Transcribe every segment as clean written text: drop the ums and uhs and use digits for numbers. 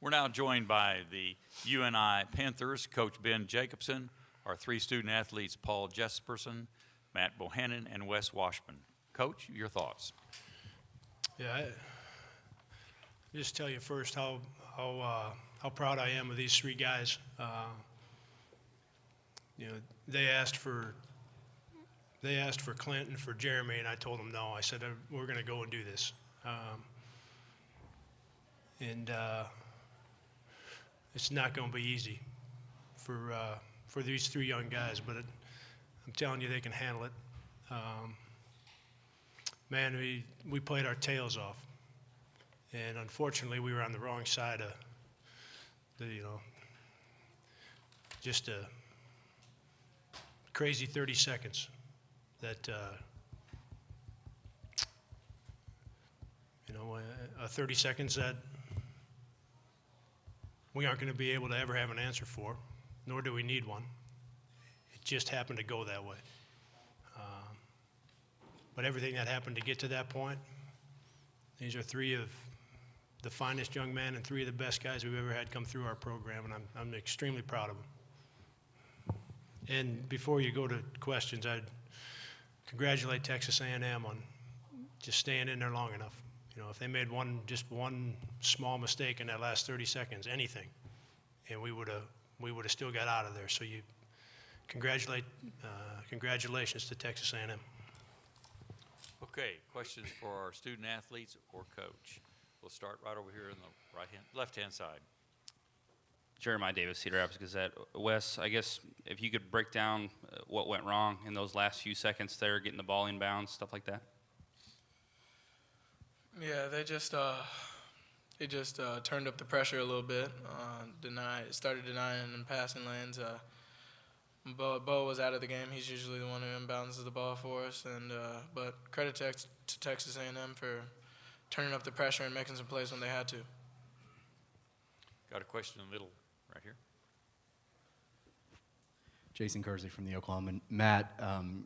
We're now joined by the UNI Panthers, Coach Ben Jacobson, our three student athletes, Paul Jesperson, Matt Bohannon, and Wes Washpun. Coach, your thoughts? Yeah, I just tell you first how proud I am of these three guys. They asked for Clint and for Jeremy, and I told them no. I said we're going to go and do this, and it's not going to be easy for these three young guys, but I'm telling you, they can handle it. Man, we played our tails off, and unfortunately, we were on the wrong side of just a crazy 30 seconds that 30 seconds that we aren't going to be able to ever have an answer for, nor do we need one. It just happened to go that way. But everything that happened to get to that point, these are three of the finest young men and three of the best guys we've ever had come through our program, and I'm extremely proud of them. And before you go to questions, I'd congratulate Texas A&M on just staying in there long enough. If they made just one small mistake in that last 30 seconds, anything, and we would have still got out of there. So congratulations to Texas A&M. Okay, questions for our student athletes or coach? We'll start right over here in the left-hand side. Jeremiah Davis, Cedar Rapids Gazette. Wes, I guess if you could break down what went wrong in those last few seconds there, getting the ball inbounds, stuff like that. Yeah, they just turned up the pressure a little bit. Started denying in passing lanes. Bo was out of the game. He's usually the one who inbounds the ball for us. But credit to Texas A&M for turning up the pressure and making some plays when they had to. Got a question in the middle right here. Jason Kersey from the Oklahoma. Matt,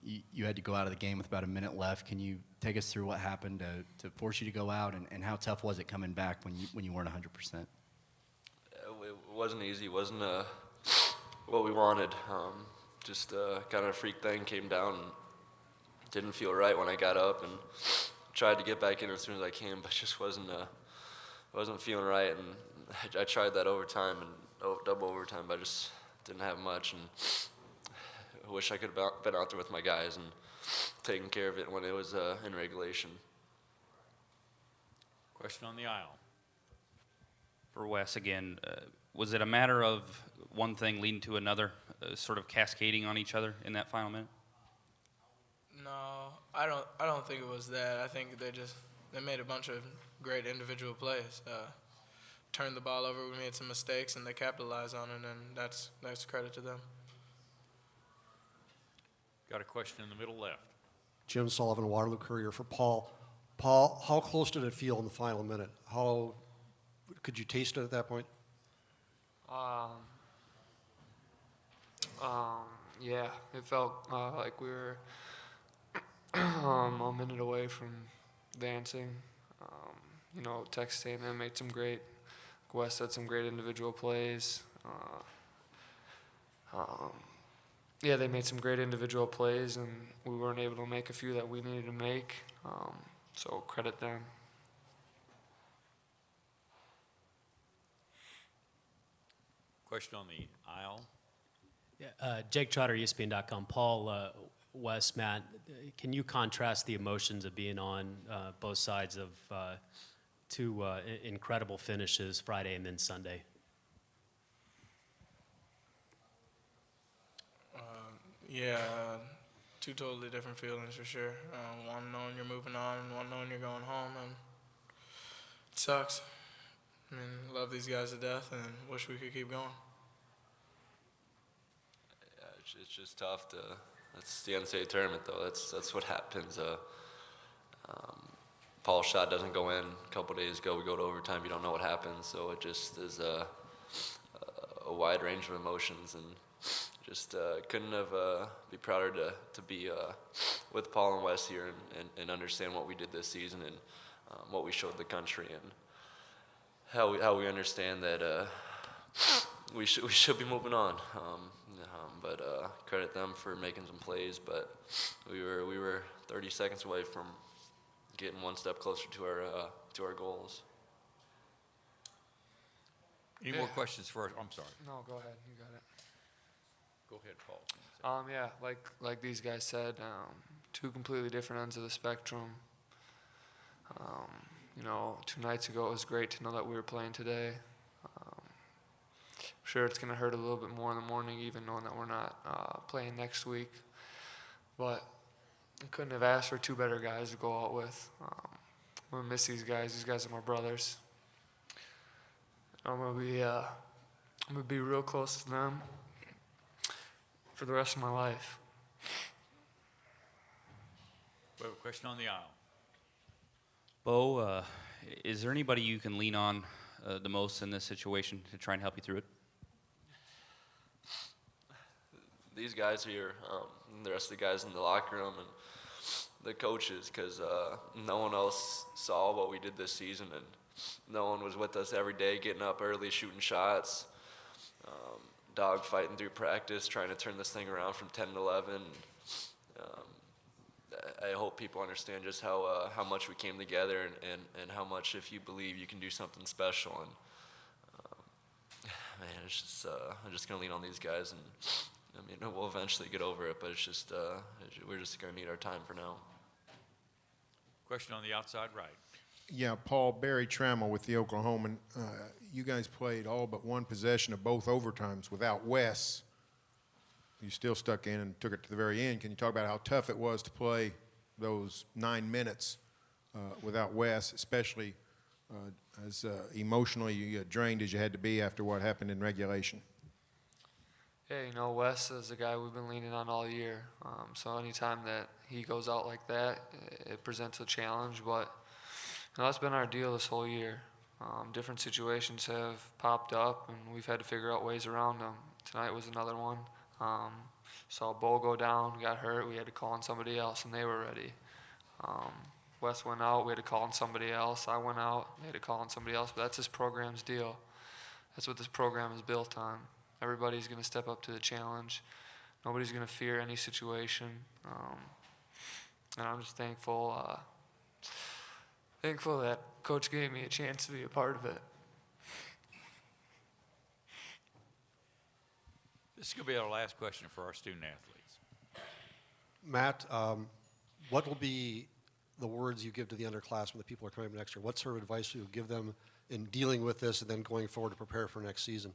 you had to go out of the game with about a minute left. Can you take us through what happened to force you to go out, and how tough was it coming back when you weren't 100%? It wasn't easy. It wasn't what we wanted. Just kind of a freak thing came down and didn't feel right when I got up and tried to get back in as soon as I can, but just wasn't feeling right. And I tried that overtime and double overtime, but I just didn't have much. And I wish I could have been out there with my guys and taking care of it when it was in regulation. Question on the aisle. For Wes again, was it a matter of one thing leading to another, sort of cascading on each other in that final minute? No, I don't think it was that. I think they made a bunch of great individual plays. Turned the ball over, we made some mistakes, and they capitalized on it, and that's credit to them. Got a question in the middle left. Jim Sullivan, Waterloo Courier for Paul. Paul, how close did it feel in the final minute? How could you taste it at that point? Yeah, it felt like we were a minute away from advancing. Texas A&M made some great. West had some great individual plays. Yeah, they made some great individual plays, and we weren't able to make a few that we needed to make. So credit them. Question on the aisle. Yeah, Jake Trotter, ESPN.com. Paul, Wes, Matt, can you contrast the emotions of being on both sides of two incredible finishes, Friday and then Sunday? Yeah, two totally different feelings for sure. One knowing you're moving on, and one knowing you're going home, and it sucks. I mean, love these guys to death, and wish we could keep going. Yeah, it's just tough to. That's the NCAA tournament, though. That's what happens. Paul's shot doesn't go in. A couple days ago, we go to overtime. You don't know what happens, so it just is a wide range of emotions, and just couldn't have be prouder to be with Paul and Wes here and understand what we did this season and what we showed the country. And how we understand that we should be moving on. But credit them for making some plays. But we were 30 seconds away from getting one step closer to our goals. Any more questions for us? I'm sorry. No, go ahead. You got it. Go ahead, Paul. Yeah, like these guys said, two completely different ends of the spectrum. You know, 2 nights ago it was great to know that we were playing today. I'm sure it's going to hurt a little bit more in the morning, even knowing that we're not playing next week. But I couldn't have asked for 2 better guys to go out with. I'm going to miss these guys. These guys are my brothers. I'm going to be real close to them for the rest of my life. We have a question on the aisle. Bo, is there anybody you can lean on the most in this situation to try and help you through it? These guys here, the rest of the guys in the locker room, and the coaches, because no one else saw what we did this season, and no one was with us every day, getting up early, shooting shots, dog fighting through practice, trying to turn this thing around from 10 to 11. I hope people understand just how much we came together, and how much, if you believe, you can do something special. And man, it's just I'm just gonna lean on these guys, and I mean we'll eventually get over it, but it's just we're just gonna need our time for now. Question on the outside right. Yeah, Paul, Barry Trammell with the Oklahoman. You guys played all but one possession of both overtimes without Wes. You still stuck in and took it to the very end. Can you talk about how tough it was to play those 9 minutes without Wes, especially as emotionally drained as you had to be after what happened in regulation? Yeah, you know, Wes is a guy we've been leaning on all year. So anytime that he goes out like that, it presents a challenge. But you know, that's been our deal this whole year. Different situations have popped up, and we've had to figure out ways around them. Tonight was another one. Saw Bo go down, got hurt. We had to call on somebody else, and they were ready. Wes went out. We had to call on somebody else. I went out. They had to call on somebody else. But that's this program's deal. That's what this program is built on. Everybody's going to step up to the challenge. Nobody's going to fear any situation. And I'm just thankful that Coach gave me a chance to be a part of it. This is going to be our last question for our student athletes. Matt, what will be the words you give to the underclassmen, the people who are coming up next year? What sort of advice will you give them in dealing with this and then going forward to prepare for next season?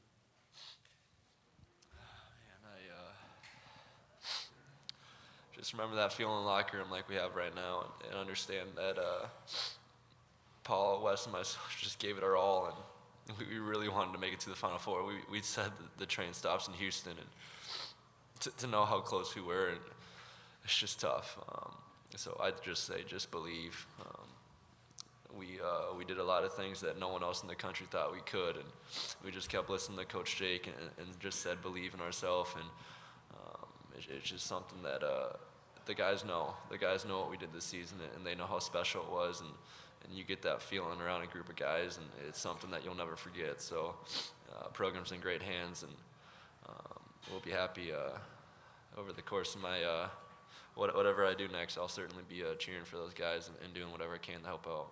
Just remember that feeling in the locker room like we have right now, and understand that Paul, Wes, and myself just gave it our all, and we really wanted to make it to the Final Four. We said the train stops in Houston, and to know how close we were, and it's just tough. So I'd just say, just believe. We did a lot of things that no one else in the country thought we could, and we just kept listening to Coach Jake and just said believe in ourselves. And it's just something that the guys know. The guys know what we did this season, and they know how special it was. And you get that feeling around a group of guys, and it's something that you'll never forget. So program's in great hands, and we'll be happy over the course of my whatever I do next. I'll certainly be cheering for those guys and doing whatever I can to help out.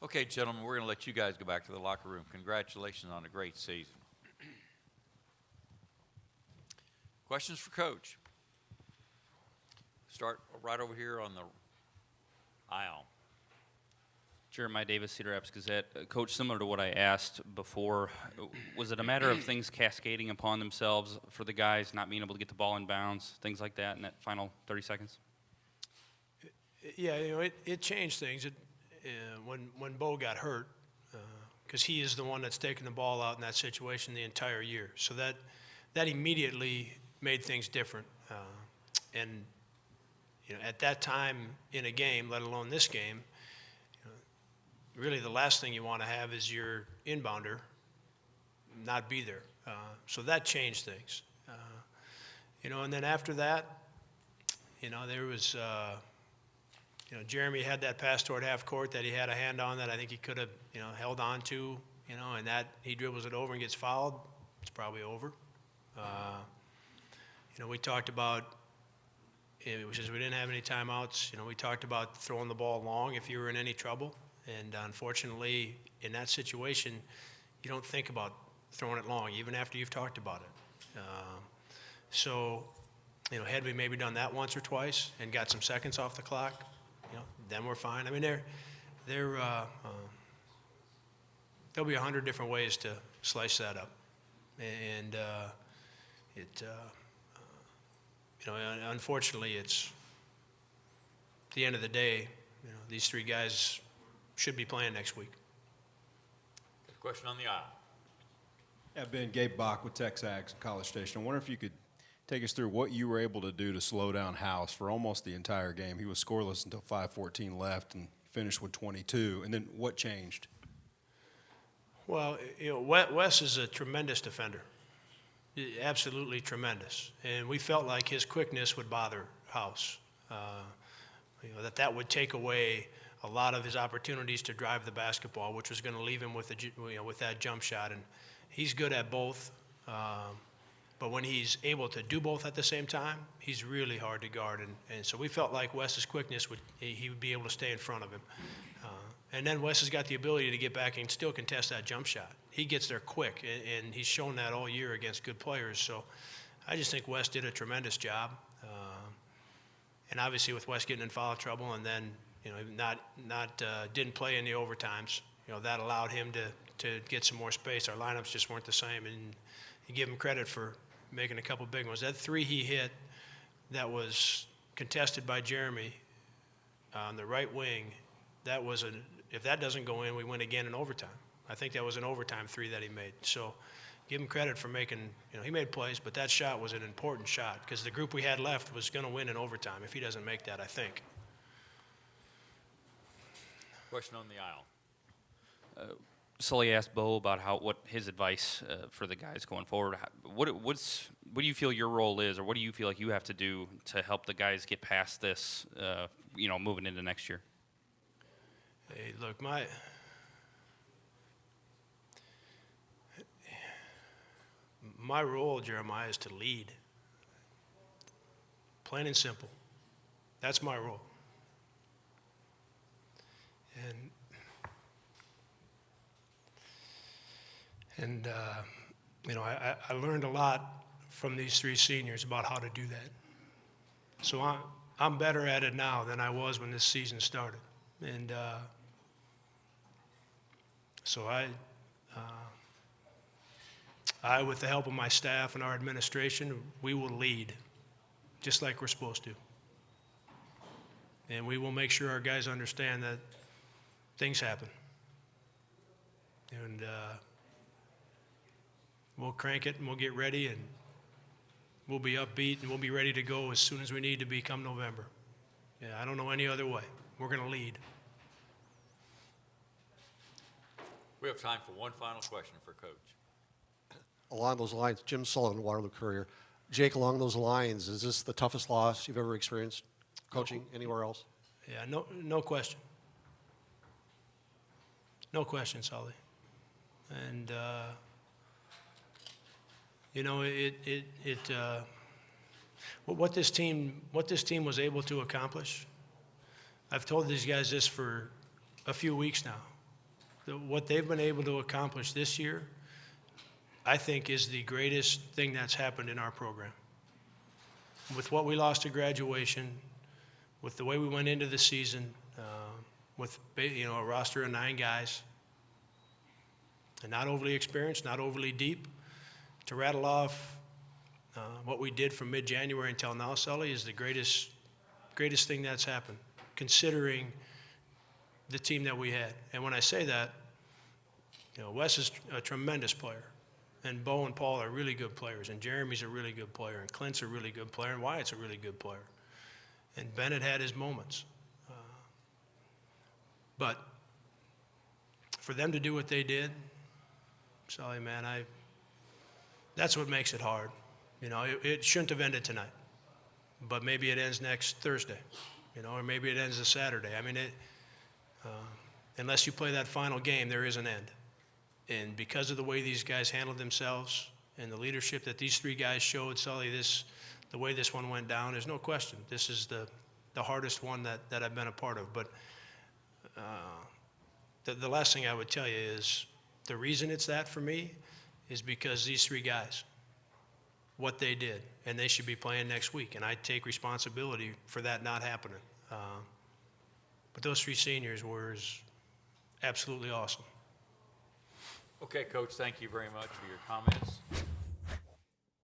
Okay, gentlemen, we're going to let you guys go back to the locker room. Congratulations on a great season. Questions for Coach? Start right over here on the aisle. Jeremiah Davis, Cedar Rapids Gazette. Coach, similar to what I asked before, was it a matter of things cascading upon themselves for the guys not being able to get the ball in bounds, things like that in that final 30 seconds? Yeah, you know, it changed things. When Bo got hurt, because he is the one that's taken the ball out in that situation the entire year. So that immediately made things different. And you know, at that time in a game, let alone this game, really the last thing you want to have is your inbounder not be there. So that changed things. You know, and then after that, you know, there was Jeremy had that pass toward half court that he had a hand on that I think he could have, held on to, and that he dribbles it over and gets fouled. It's probably over. We talked about, which is we didn't have any timeouts. We talked about throwing the ball long if you were in any trouble. And unfortunately, in that situation, you don't think about throwing it long, even after you've talked about it. Had we maybe done that once or twice and got some seconds off the clock, then we're fine. I mean, there'll be 100 different ways to slice that up, and unfortunately, it's at the end of the day, these three guys should be playing next week. Question on the aisle. Yeah, Ben, Gabe Bach with Texas College Station. I wonder if you could take us through what you were able to do to slow down House for almost the entire game. He was scoreless until 5:14 left and finished with 22. And then what changed? Well, Wes is a tremendous defender, absolutely tremendous. And we felt like his quickness would bother House, that would take away a lot of his opportunities to drive the basketball, which was going to leave him with that jump shot. And he's good at both. But when he's able to do both at the same time, he's really hard to guard. And so we felt like Wes's quickness he would be able to stay in front of him. And then Wes has got the ability to get back and still contest that jump shot. He gets there quick, and he's shown that all year against good players. So I just think Wes did a tremendous job. And obviously with Wes getting in foul trouble and then didn't play in the overtimes, that allowed him to get some more space. Our lineups just weren't the same, and you give him credit for making a couple big ones. That three he hit that was contested by Jeremy on the right wing, if that doesn't go in, we win again in overtime. I think that was an overtime three that he made. So give him credit for making, he made plays, but that shot was an important shot because the group we had left was going to win in overtime if he doesn't make that, I think. Question on the aisle. Sully asked Bo about what his advice for the guys going forward. What do you feel your role is, or what do you feel like you have to do to help the guys get past this, moving into next year? Hey, look, my role, Jeremiah, is to lead. Plain and simple. That's my role. And I learned a lot from these three seniors about how to do that. So I'm better at it now than I was when this season started. And so I, with the help of my staff and our administration, we will lead just like we're supposed to. And we will make sure our guys understand that things happen. And we'll crank it and we'll get ready and we'll be upbeat and we'll be ready to go as soon as we need to be come November. Yeah, I don't know any other way. We're going to lead. We have time for one final question for Coach. Along those lines, Jim Sullivan, Waterloo Courier. Jake, along those lines, is this the toughest loss you've ever experienced coaching anywhere else? Yeah, no question. No question, Sully. And, what this team was able to accomplish, I've told these guys this for a few weeks now. What they've been able to accomplish this year, I think, is the greatest thing that's happened in our program. With what we lost to graduation, with the way we went into the season, with a roster of 9 guys, and not overly experienced, not overly deep, to rattle off what we did from mid-January until now, Sully, is the greatest thing that's happened, considering the team that we had. And when I say that, Wes is a tremendous player, and Bo and Paul are really good players, and Jeremy's a really good player, and Clint's a really good player, and Wyatt's a really good player. And Bennett had his moments. But for them to do what they did, Sully, man, that's what makes it hard. It shouldn't have ended tonight, but maybe it ends next Thursday. or maybe it ends a Saturday. I mean, unless you play that final game, there is an end. And because of the way these guys handled themselves and the leadership that these three guys showed, Sully, the way this one went down, there's no question. This is the hardest one that I've been a part of. But the last thing I would tell you is the reason it's that for me is because these three guys, what they did, and they should be playing next week. And I take responsibility for that not happening. But those three seniors were absolutely awesome. Okay, Coach, thank you very much for your comments.